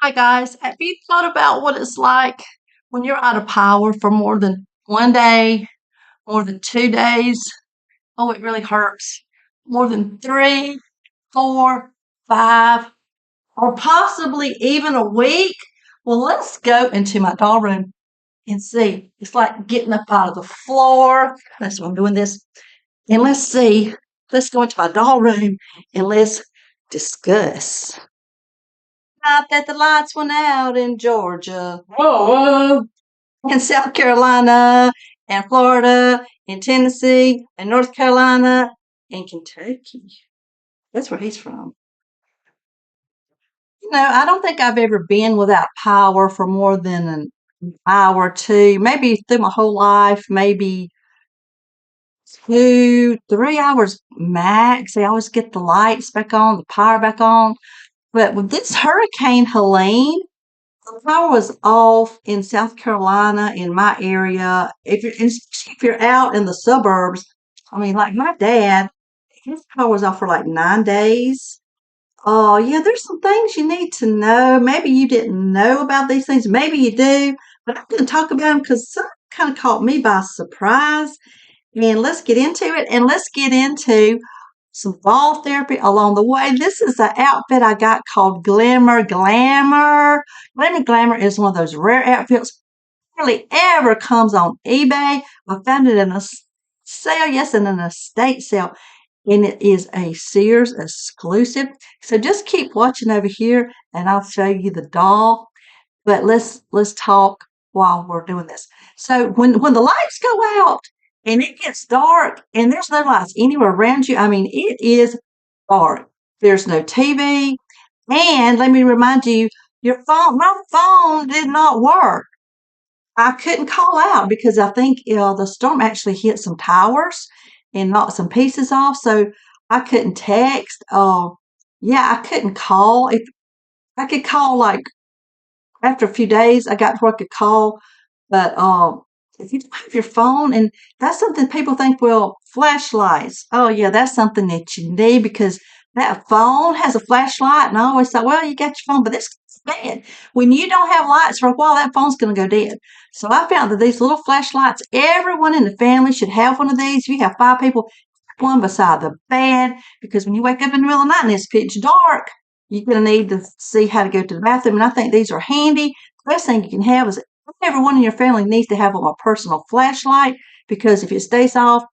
Hi guys, have you thought about what it's like when you're out of power for more than 1 day, more than 2 days? Oh, it really hurts. More than three, four, five, or possibly even a week? Well, let's go into my doll room and see. It's like getting up out of the floor. That's why I'm doing this. And let's see. Let's go into my doll room and let's discuss. Not that the lights went out in Georgia. Whoa. In South Carolina and Florida and Tennessee and North Carolina and Kentucky. That's where he's from. I don't think I've ever been without power for more than an hour or two, maybe through my whole life, maybe 2, 3 hours max. They always get the lights back on, the power back on. But with this Hurricane Helene, the power was off in South Carolina in my area. Especially if you're out in the suburbs, I mean, like my dad, his power was off for like 9 days. Oh, yeah, there's some things you need to know. Maybe you didn't know about these things. Maybe you do, but I'm going to talk about them because some kind of caught me by surprise. And let's get into it. And let's get into some ball therapy along the way. This is an outfit I got called Glimmer Glamour. Glimmer Glamour is one of those rare outfits hardly ever comes on eBay. I found it in a sale, yes, in an estate sale, and it is a Sears exclusive. So just keep watching over here, and I'll show you the doll. But let's talk while we're doing this. So when the lights go out and it gets dark and there's no lights anywhere around you, I mean it is dark. There's no TV. And let me remind you, my phone did not work. I couldn't call out because I think the storm actually hit some towers and knocked some pieces off. So I couldn't text. Yeah, I couldn't call. If I could call like after a few days, I got to where I could call. But if you don't have your phone, and that's something people think, well, flashlights. Oh, yeah, that's something that you need because that phone has a flashlight. And I always thought, well, you got your phone, but it's dead. When you don't have lights for a while, that phone's going to go dead. So I found that these little flashlights, everyone in the family should have one of these. If you have 5 people, one beside the bed because when you wake up in the middle of the night and it's pitch dark, you're going to need to see how to go to the bathroom. And I think these are handy. The best thing you can have is everyone in your family needs to have a personal flashlight because if it stays off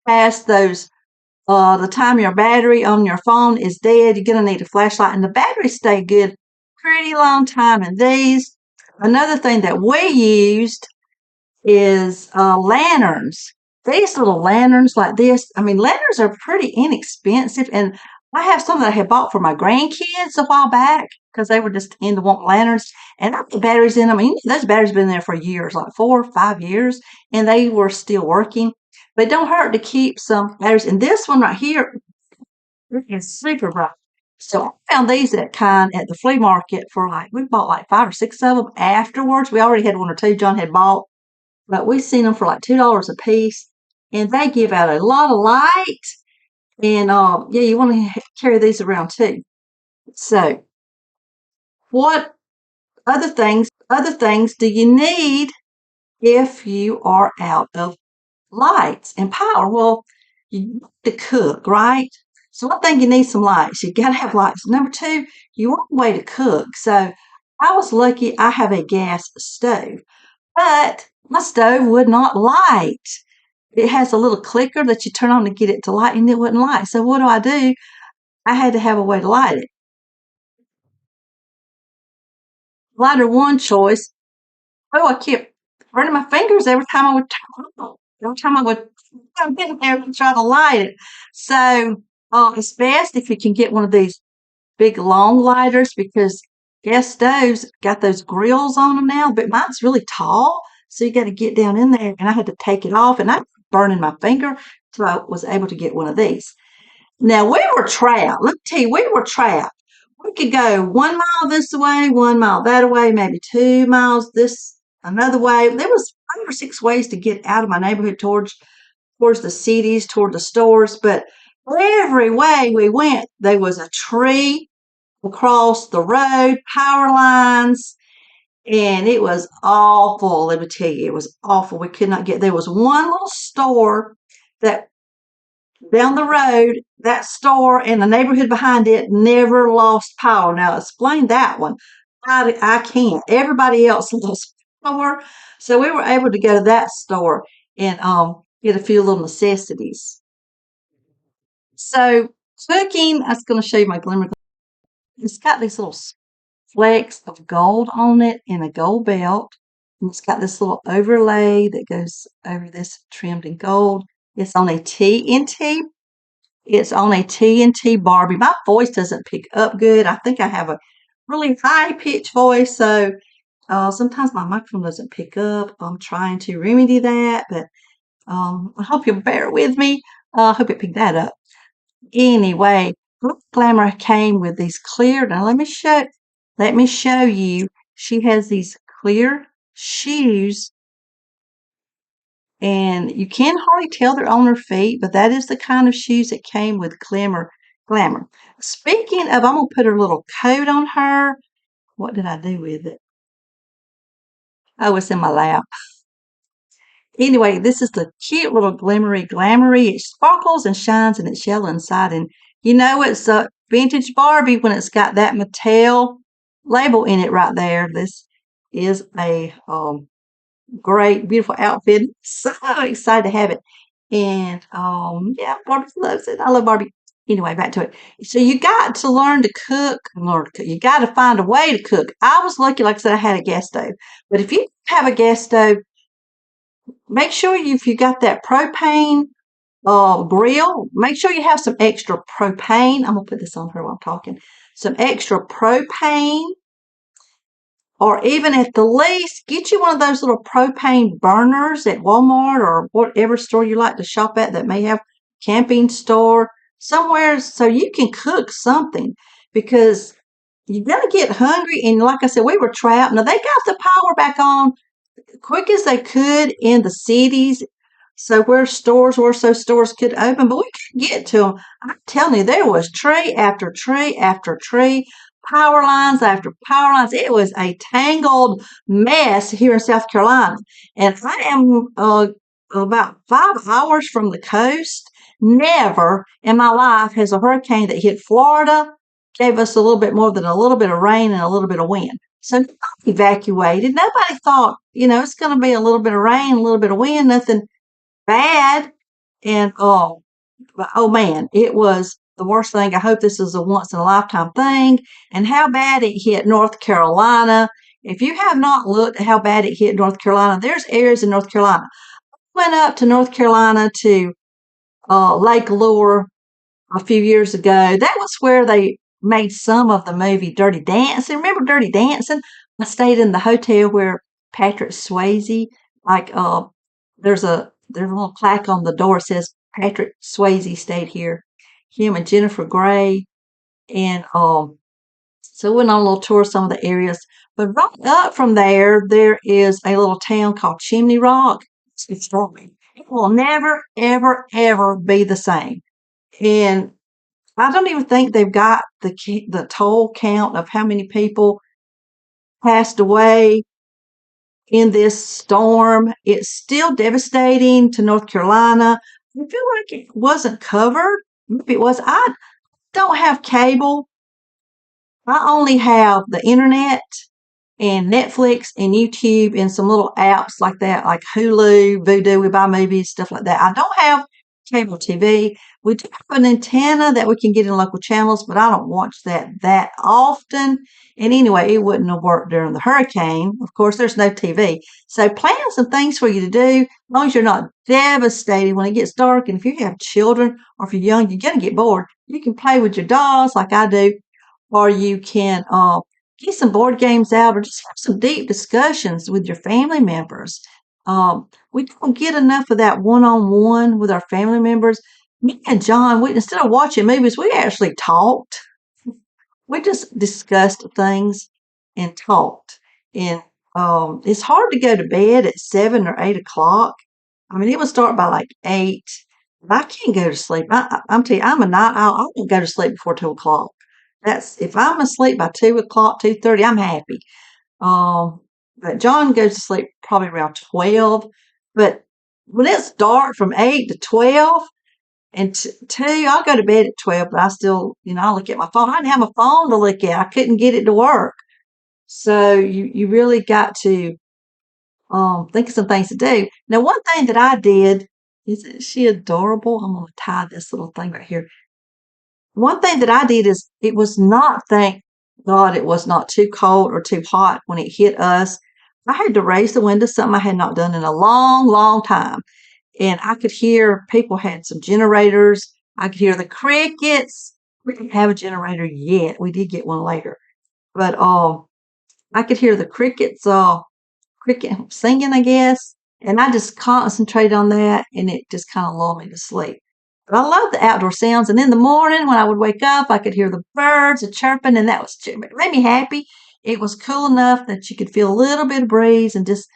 past the time your battery on your phone is dead, you're going to need a flashlight. And the batteries stay good pretty long time in these. Another thing that we used is lanterns. These little lanterns like this, I mean, lanterns are pretty inexpensive. And I have some that I had bought for my grandkids a while back because they were just into wanting lanterns. And I put batteries in them. I mean, those batteries have been there for years, like 4 or 5 years, and they were still working. But it don't hurt to keep some batteries. And this one right here is super bright. So I found these at the flea market for we bought like 5 or 6 of them afterwards. We already had one or two John had bought, but we seen them for like $2 a piece, and they give out a lot of light. And yeah, you want to carry these around too. So, what other things do you need if you are out of lights and power? Well, you need to cook, right? So one thing you need some lights. You gotta have lights. Number two, you want a way to cook. So I was lucky I have a gas stove, but my stove would not light. It has a little clicker that you turn on to get it to light, and it wouldn't light. So what do? I had to have a way to light it. Lighter one choice. Oh, I kept burning my fingers every time I would turn it on. Every time I would get in there and try to light it. So it's best if you can get one of these big long lighters because gas stoves got those grills on them now, but mine's really tall. So you got to get down in there, and I had to take it off, and I was burning my finger, so I was able to get one of these. Now we were trapped. Let me tell you, we were trapped. We could go 1 mile this way, 1 mile that way, maybe 2 miles this another way. There was 5 or 6 ways to get out of my neighborhood towards the cities, toward the stores, but every way we went, there was a tree across the road, power lines, and it was awful. Let me tell you, it was awful. We could not get there was one little store that down the road, that store and the neighborhood behind it never lost power. Now explain that one. I can't. Everybody else lost power. So we were able to go to that store and get a few little necessities. So cooking, I was going to show you my glimmer. It's got these little flecks of gold on it and a gold belt. And it's got this little overlay that goes over this trimmed in gold. It's on a TNT. It's on a TNT Barbie. My voice doesn't pick up good. I think I have a really high pitched voice, so sometimes my microphone doesn't pick up. I'm trying to remedy that, but I hope you'll bear with me. I hope it picked that up. Anyway, Glamour came with these clear. Now let me show you. She has these clear shoes, and you can hardly tell they're on her feet, but that is the kind of shoes that came with Glamour. Speaking of, I'm gonna put her little coat on her. What did I do with it? Oh, it's in my lap. Anyway, this is the cute little glamoury. It sparkles and shines and it's yellow inside. And you know it's a vintage Barbie when it's got that Mattel label in it right there. This is a great, beautiful outfit. So excited to have it. And yeah, Barbie loves it. I love Barbie. Anyway, back to it. So you got to learn to cook. You got to find a way to cook. I was lucky, like I said, I had a gas stove. But if you have a gas stove, make sure if you got that propane grill, make sure you have some extra propane. I'm gonna put this on her while I'm talking. Some extra propane, or even at the least, get you one of those little propane burners at Walmart or whatever store you like to shop at that may have camping store somewhere, so you can cook something because you're gonna get hungry. And like I said, we were trapped. Now they got the power back on quick as they could in the cities. So where stores were, so stores could open, but we couldn't get to them. I'm telling you, there was tree after tree after tree, power lines after power lines. It was a tangled mess here in South Carolina. And I am about 5 hours from the coast. Never in my life has a hurricane that hit Florida gave us a little bit more than a little bit of rain and a little bit of wind. So nobody evacuated. Nobody thought, it's going to be a little bit of rain, a little bit of wind, nothing bad. And oh man, it was the worst thing. I hope this is a once in a lifetime thing. And how bad it hit North Carolina. If you have not looked at how bad it hit North Carolina, there's areas in North Carolina. I went up to North Carolina to Lake Lure a few years ago. That was where they made some of the movie Dirty Dancing. Remember Dirty Dancing? I stayed in the hotel where Patrick Swayze, like there's a little plaque on the door that says Patrick Swayze stayed here. Him and Jennifer Grey, and so we went on a little tour of some of the areas. But right up from there, there is a little town called Chimney Rock. It's growing. It will never, ever, ever be the same. And I don't even think they've got the total count of how many people passed away in this storm. It's still devastating to North Carolina. I feel like it wasn't covered. Maybe it was. I don't have cable. I only have the internet and Netflix and YouTube and some little apps like that, like Hulu, Vudu, we buy movies, stuff like that. I don't have cable TV. We do have an antenna that we can get in local channels, but I don't watch that often. And anyway, it wouldn't have worked during the hurricane. Of course, there's no TV. So plan some things for you to do, as long as you're not devastated when it gets dark. And if you have children or if you're young, you're going to get bored. You can play with your dolls like I do, or you can get some board games out or just have some deep discussions with your family members. We don't get enough of that one-on-one with our family members. Me and John, instead of watching movies, we actually talked. We just discussed things and talked. And it's hard to go to bed at 7 or 8 o'clock. I mean, it would start by like 8. But I can't go to sleep. I'm telling you, I'm a night owl. I won't go to sleep before 2 o'clock. That's if I'm asleep by 2 o'clock, 2:30, I'm happy. Um, but John goes to sleep probably around 12. But when it's dark from 8 to 12 and 2, I'll go to bed at 12, but I still, I look at my phone. I didn't have a phone to look at. I couldn't get it to work. So you really got to think of some things to do. Now, one thing that I did, isn't she adorable? I'm going to tie this little thing right here. One thing that I did is it was not, thank God, it was not too cold or too hot when it hit us. I had to raise the window, something I had not done in a long, long time. And I could hear people had some generators. I could hear the crickets. We didn't have a generator yet. We did get one later. But I could hear the crickets cricket singing, I guess. And I just concentrated on that and it just kind of lulled me to sleep. But I love the outdoor sounds. And in the morning when I would wake up, I could hear the birds chirping and that was it made me happy. It was cool enough that you could feel a little bit of breeze and just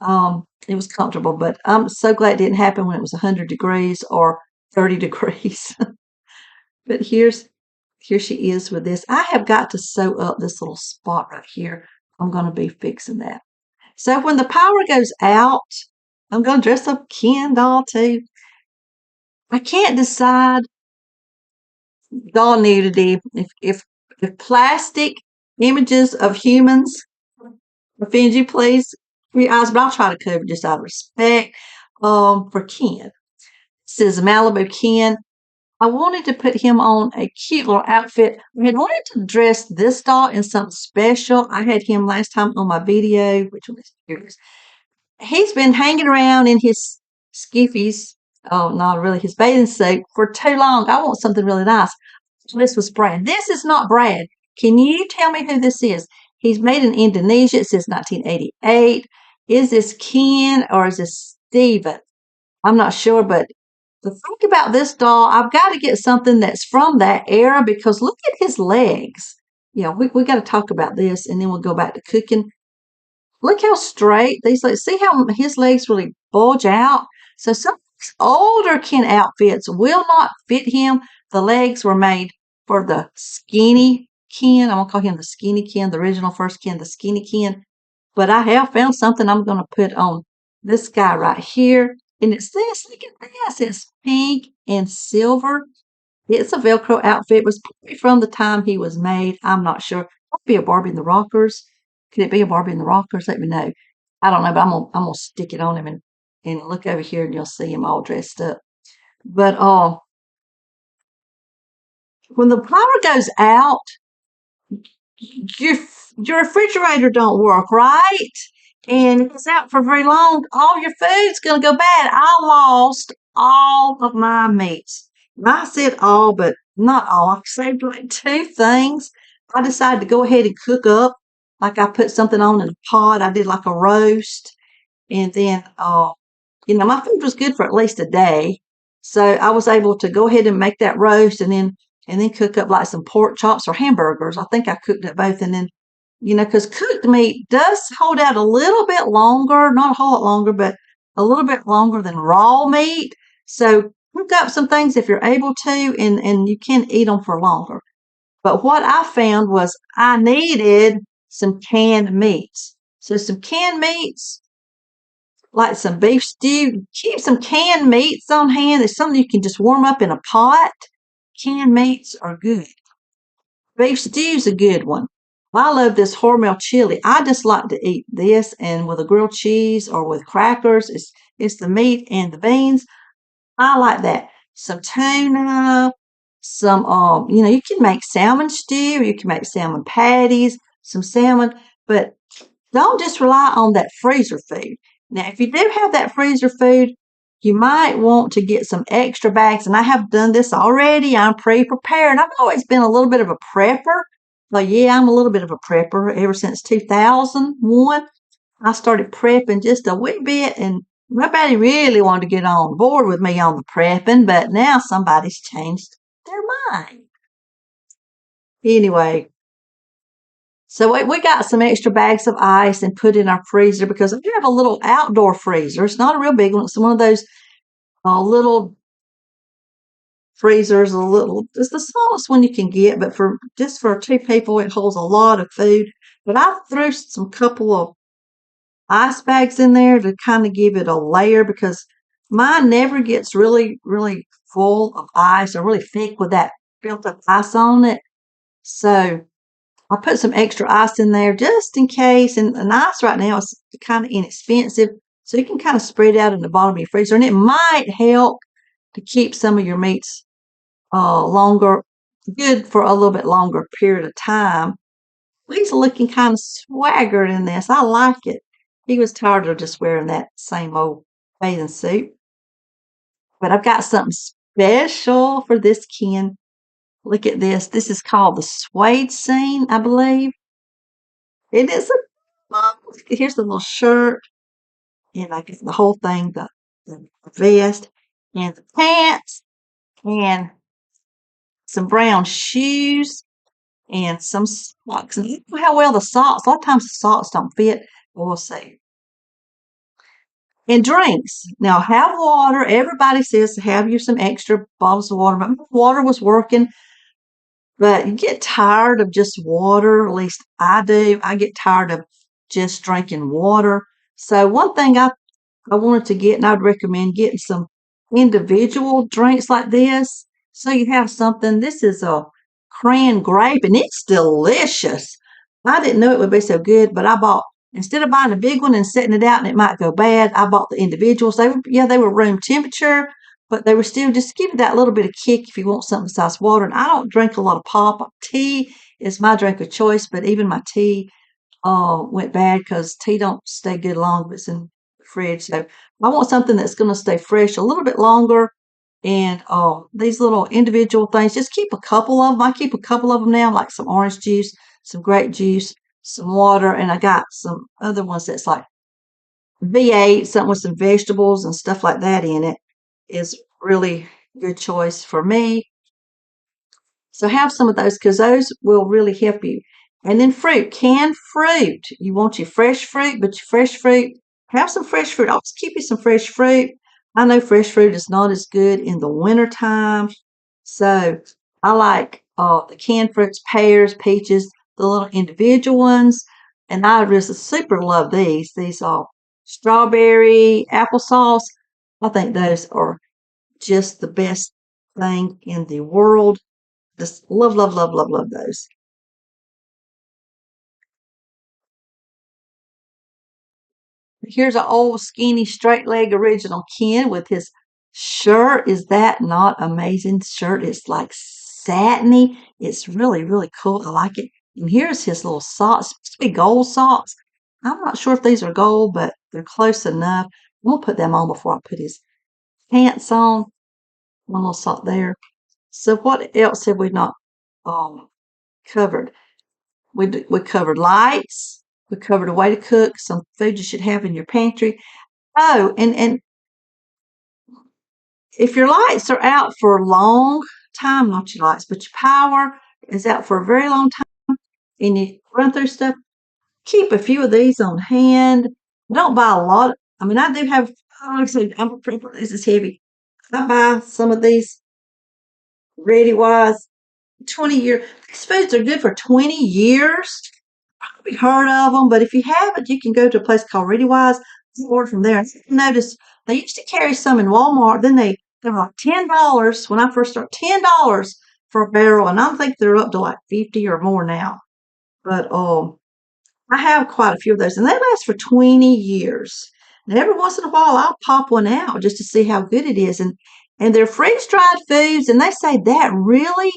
it was comfortable. But I'm so glad it didn't happen when it was 100 degrees or 30 degrees. But here she is with this. I have got to sew up this little spot right here. I'm going to be fixing that. So when the power goes out, I'm going to dress up Ken doll too. I can't decide doll nudity. If plastic images of humans offend you, please keep your eyes, but I'll try to cover just out of respect for Ken. This is Malibu Ken. I wanted to put him on a cute little outfit. I had wanted to dress this doll in something special. I had him last time on my video, which was curious. He's been hanging around in his skiffies, oh, not really his bathing suit, for too long. I want something really nice. This was Brad. This is not Brad. Can you tell me who this is? He's made in Indonesia. It says 1988. Is this Ken or is this Steven? I'm not sure, but the thing about this doll, I've got to get something that's from that era because look at his legs. We got to talk about this and then we'll go back to cooking. Look how straight these legs. See how his legs really bulge out. So some older Ken outfits will not fit him. The legs were made for the skinny Ken. I'm gonna call him the skinny Ken, the original first Ken, the skinny Ken. But I have found something I'm gonna put on this guy right here. And it's this. Look at this. It's pink and silver. It's a Velcro outfit. It was probably from the time he was made. I'm not sure. Might be a Barbie and the Rockers. Could it be a Barbie and the Rockers? Let me know. I don't know, but I'm gonna stick it on him and look over here and you'll see him all dressed up. But when the power goes out, your your refrigerator don't work, right? And if it's out for very long, all your food's gonna go bad. I lost all of my meats. I said all, but not all. I saved like 2 things. I decided to go ahead and cook up. Like I put something on in a pot. I did like a roast. And then, my food was good for at least a day. So I was able to go ahead and make that roast and then cook up like some pork chops or hamburgers. I think I cooked it both. And then, because cooked meat does hold out a little bit longer, not a whole lot longer, but a little bit longer than raw meat. So cook up some things if you're able to, and you can eat them for longer. But what I found was I needed some canned meats. So some canned meats, like some beef stew. Keep some canned meats on hand. It's something you can just warm up in a pot. Canned meats are good. Beef stew's a good one. I love this Hormel chili. I just like to eat this and with a grilled cheese or with crackers. It's the meat and the beans. I like that. Some tuna, some you can make salmon stew, or you can make salmon patties, some salmon, but don't just rely on that freezer food. Now, if you do have that freezer food, you might want to get some extra bags. And I have done this already. I'm pre-prepared. I've always been a little bit of a prepper. Well, yeah, I'm a little bit of a prepper. Ever since 2001, I started prepping just a wee bit, and nobody really wanted to get on board with me on the prepping, but now somebody's changed their mind. Anyway, so we got some extra bags of ice and put in our freezer because I do have a little outdoor freezer. It's not a real big one. It's one of those little freezer is a little, it's the smallest one you can get, but for just for two people, it holds a lot of food. But I threw some couple of ice bags in there to kind of give it a layer because mine never gets really, really full of ice or really thick with that built up ice on it. So I put some extra ice in there just in case. And ice right now is kind of inexpensive. So you can kind of spread it out in the bottom of your freezer. And it might help to keep some of your meats longer, good for a little bit longer period of time. He's looking kind of swaggered in this. I like it. He was tired of just wearing that same old bathing suit. But I've got something special for this Ken. Look at this. This is called the suede scene, I believe. It is here's the little shirt, and I get the whole thing, the vest, and the pants, and some brown shoes, and some socks. And I don't know how well the socks, a lot of times the socks don't fit, but we'll see. And drinks. Now have water. Everybody says to have you some extra bottles of water, but my water was working. But you get tired of just water, at least I do. I get tired of just drinking water. So one thing I wanted to get, and I'd recommend getting some individual drinks like this. So you have something. This is a cran grape, and it's delicious. I didn't know it would be so good, but I bought instead of buying a big one and setting it out and it might go bad. I bought the individuals. They were room temperature, but they were still just give it that little bit of kick if you want something besides water. And I don't drink a lot of pop. Tea is my drink of choice, but even my tea went bad because tea don't stay good long if it's in the fridge. So I want something that's going to stay fresh a little bit longer. And these little individual things, just keep a couple of them. I keep a couple of them now, like some orange juice, some grape juice, some water, and I got some other ones that's like V8, something with some vegetables and stuff like that in it is really good choice for me. So have some of those because those will really help you. And then fruit, canned fruit. You want your fresh fruit, but your fresh fruit, have some fresh fruit. I'll just keep you some fresh fruit. I know fresh fruit is not as good in the wintertime. So I like the canned fruits, pears, peaches, the little individual ones. And I just super love these. These are strawberry applesauce. I think those are just the best thing in the world. Just love, love, love, love, love those. Here's an old skinny straight leg original Ken with his shirt. Is that not amazing? Shirt is like satiny. It's really, really cool. I like it. And here's his little socks. Supposed to be gold socks. I'm not sure if these are gold, but they're close enough. I'm gonna put them on before I put his pants on. One little sock there. So what else have we not um covered? We covered lights. We covered a way to cook, some food you should have in your pantry. Oh, and if your lights are out for a long time, not your lights, but your power is out for a very long time, and you run through stuff, keep a few of these on hand. Don't buy a lot. I mean, I do have. Like I said, I'm a prepper. This is heavy. I buy some of these ready wise 20-year. These foods are good for 20 years. Probably heard of them, but if you haven't, you can go to a place called Ready Wise and order from there. And notice they used to carry some in Walmart. Then they were like $10 when I first started. $10 for a barrel, and I think they're up to like 50 or more now. But I have quite a few of those, and they last for 20 years. And every once in a while, I'll pop one out just to see how good it is. And they're freeze dried foods, and they say that really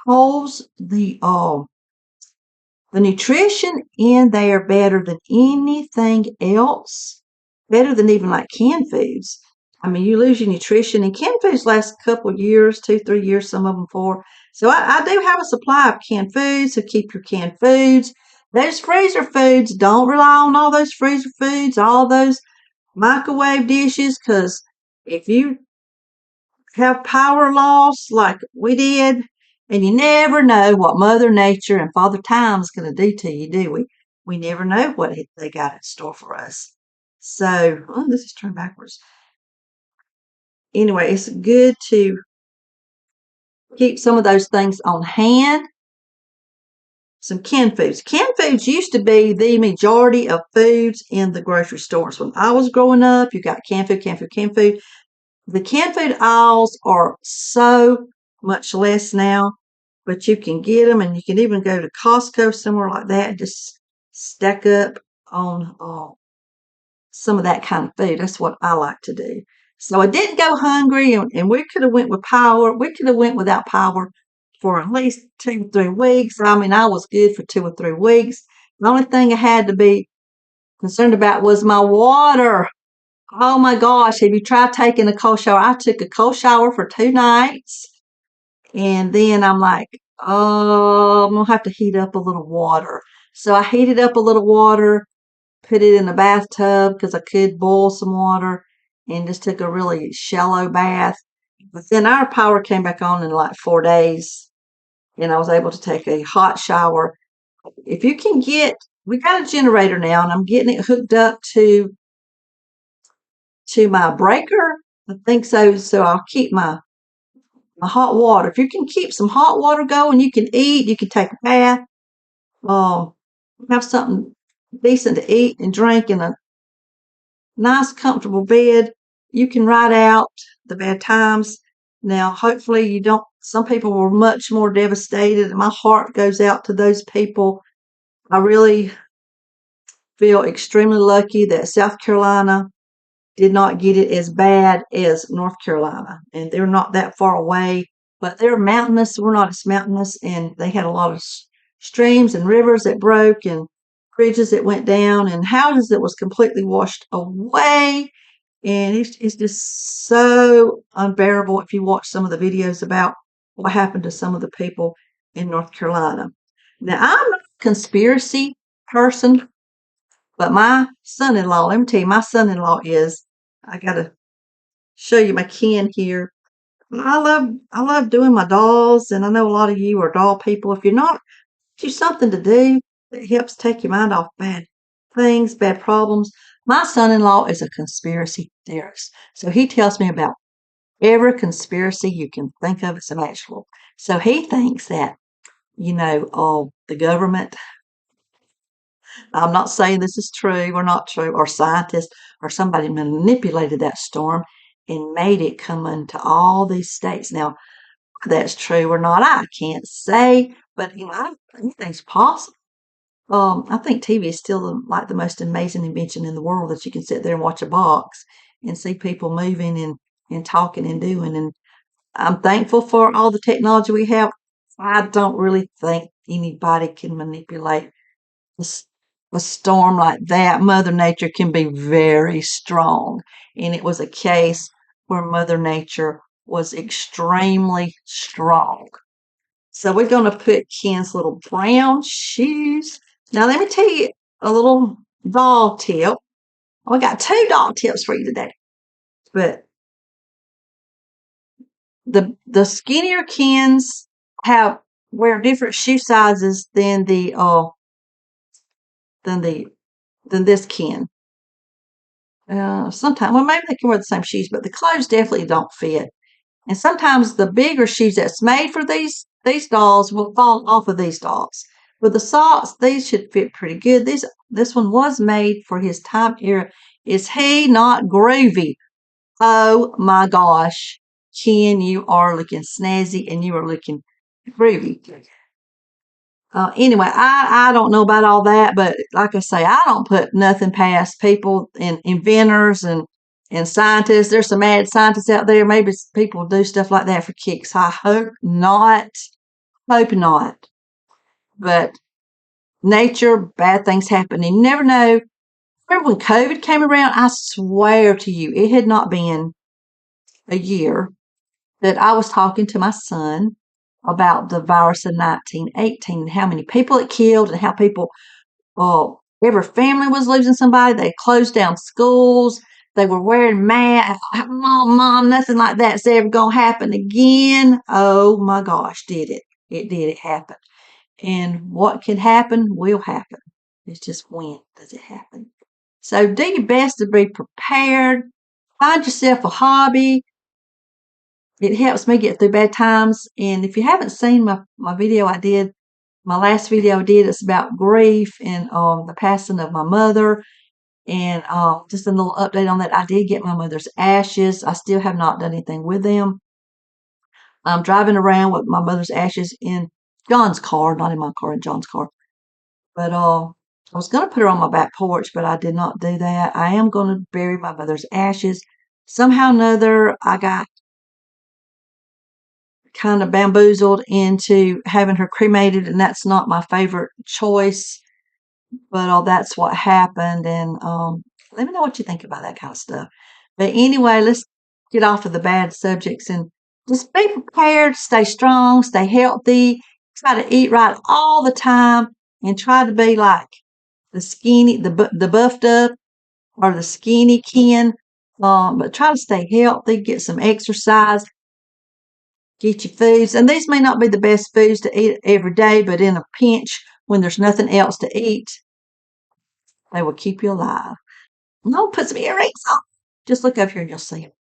holds the nutrition in there better than anything else, better than even like canned foods. I mean, you lose your nutrition, and canned foods last a couple of years, 2, 3 years, some of them 4. So I do have a supply of canned foods, so keep your canned foods. Those freezer foods, don't rely on all those freezer foods, all those microwave dishes, because if you have power loss like we did, and you never know what Mother Nature and Father Time is going to do to you, do we? We never know what they got in store for us. So, oh, this is turned backwards. Anyway, it's good to Keep some of those things on hand. Some canned foods. Canned foods used to be the majority of foods in the grocery stores. When I was growing up, you got canned food, canned food, canned food. The canned food aisles are so much less now, but you can get them, and you can even go to Costco, somewhere like that, and just stack up on some of that kind of food. That's what I like to do. So I didn't go hungry, and we could have went with power. We could have went without power for at least 2 or 3 weeks. I mean, I was good for 2 or 3 weeks. The only thing I had to be concerned about was my water. Oh my gosh, have you tried taking a cold shower? I took a cold shower for 2 nights, and then I'm like, oh, I'm gonna have to heat up a little water. So I heated up a little water, put it in the bathtub because I could boil some water, and just took a really shallow bath. But then our power came back on in like 4 days, and I was able to take a hot shower. If you can get, we got a generator now, and I'm getting it hooked up to my breaker. I think so. So I'll keep my hot water. If you can keep some hot water going, you can eat, you can take a bath, um, have something decent to eat and drink in a nice, comfortable bed. You can ride out the bad times. Now, hopefully, you don't. Some people were much more devastated, and my heart goes out to those people. I really feel extremely lucky that South Carolina did not get it as bad as North Carolina, and they're not that far away, but they're mountainous. We're not as mountainous, and they had a lot of streams and rivers that broke, and bridges that went down, and houses that was completely washed away. And it's just so unbearable if you watch some of the videos about what happened to some of the people in North Carolina. Now, I'm not a conspiracy person, but my son-in-law, let me tell you, my son-in-law is, I gotta show you my can here. I love doing my dolls, and I know a lot of you are doll people. If you're not, do something to do that helps take your mind off bad things, bad problems. My son-in-law is a conspiracy theorist, so he tells me about every conspiracy you can think of as imaginable. So he thinks that, the government, I'm not saying this is true or not true, or scientists or somebody manipulated that storm and made it come into all these states. Now, that's true or not, I can't say, but anything's possible. I think TV is still like the most amazing invention in the world, that you can sit there and watch a box and see people moving and talking and doing. And I'm thankful for all the technology we have. I don't really think anybody can manipulate a storm like that. Mother Nature can be very strong. And it was a case where Mother Nature was extremely strong. So we're going to put Ken's little brown shoes. Now, let me tell you a little doll tip. We got 2 doll tips for you today. But the skinnier Kens have wear different shoe sizes than the than this Ken. Sometimes, well, maybe they can wear the same shoes, but the clothes definitely don't fit. And sometimes the bigger shoes that's made for these dolls will fall off of these dolls. With the socks, these should fit pretty good. This one was made for his time era. Is he not groovy? Oh my gosh, Ken, you are looking snazzy and you are looking groovy. Anyway, I don't know about all that, but like I say, I don't put nothing past people and inventors and scientists. There's some mad scientists out there. Maybe people do stuff like that for kicks. I hope not. Hope not. But nature, bad things happen. And you never know. Remember when COVID came around? I swear to you, it had not been a year that I was talking to my son about the virus of 1918 and how many people it killed and how people, well, every family was losing somebody. They closed down schools. They were wearing masks. Mom, nothing like that's ever going to happen again. Oh my gosh, did it. It did. It happen. And what can happen will happen. It's just when does it happen. So do your best to be prepared. Find yourself a hobby. it helps me get through bad times. And if you haven't seen my video I did, my last video I did, it's about grief and the passing of my mother. And just a little update on that. I did get my mother's ashes. I still have not done anything with them. I'm driving around with my mother's ashes in John's car, not in my car, in John's car. But I was going to put her on my back porch, but I did not do that. I am going to bury my mother's ashes. Somehow or another, I got kind of bamboozled into having her cremated, and that's not my favorite choice. But that's what happened. And let me know what you think about that kind of stuff. But anyway, let's get off of the bad subjects and just be prepared, stay strong, stay healthy, try to eat right all the time, and try to be like the skinny, the buffed up or the skinny kin. But try to stay healthy, get some exercise, get your foods. And these may not be the best foods to eat every day, but in a pinch when there's nothing else to eat, they will keep you alive. No, put some earrings on. Just look up here and you'll see them.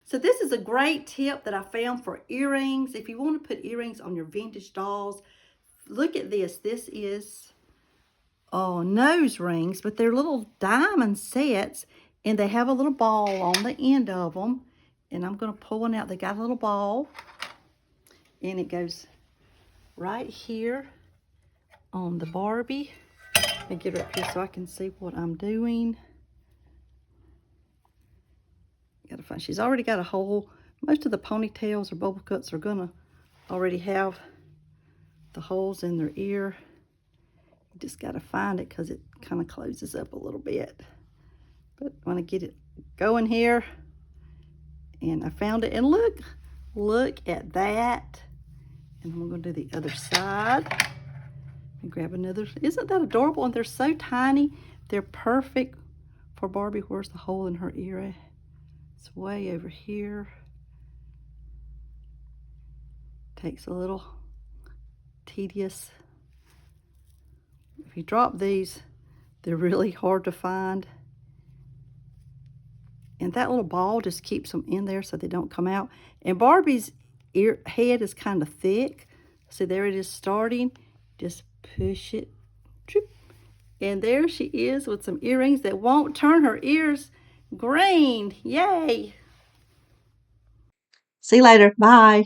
So this is a great tip that I found for earrings. If you want to put earrings on your vintage dolls, look at this. This is nose rings, but they're little diamond sets, and they have a little ball on the end of them. And I'm going to pull one out. They got a little ball, and it goes right here on the Barbie. Let me get her up here so I can see what I'm doing. Gotta find. She's already got a hole. Most of the ponytails or bubble cuts are gonna already have the holes in their ear. You just gotta find it because it kind of closes up a little bit. But I want to get it going here, and I found it. And look at that. And I'm gonna do the other side and grab another. Isn't that adorable? And they're so tiny. They're perfect for Barbie. Where's the hole in her ear? It's way over here. Takes a little tedious. If you drop these, they're really hard to find. And that little ball just keeps them in there so they don't come out. And Barbie's head is kind of thick. So there it is starting. Just push it. And there she is with some earrings that won't turn her ears green. Yay! See you later. Bye.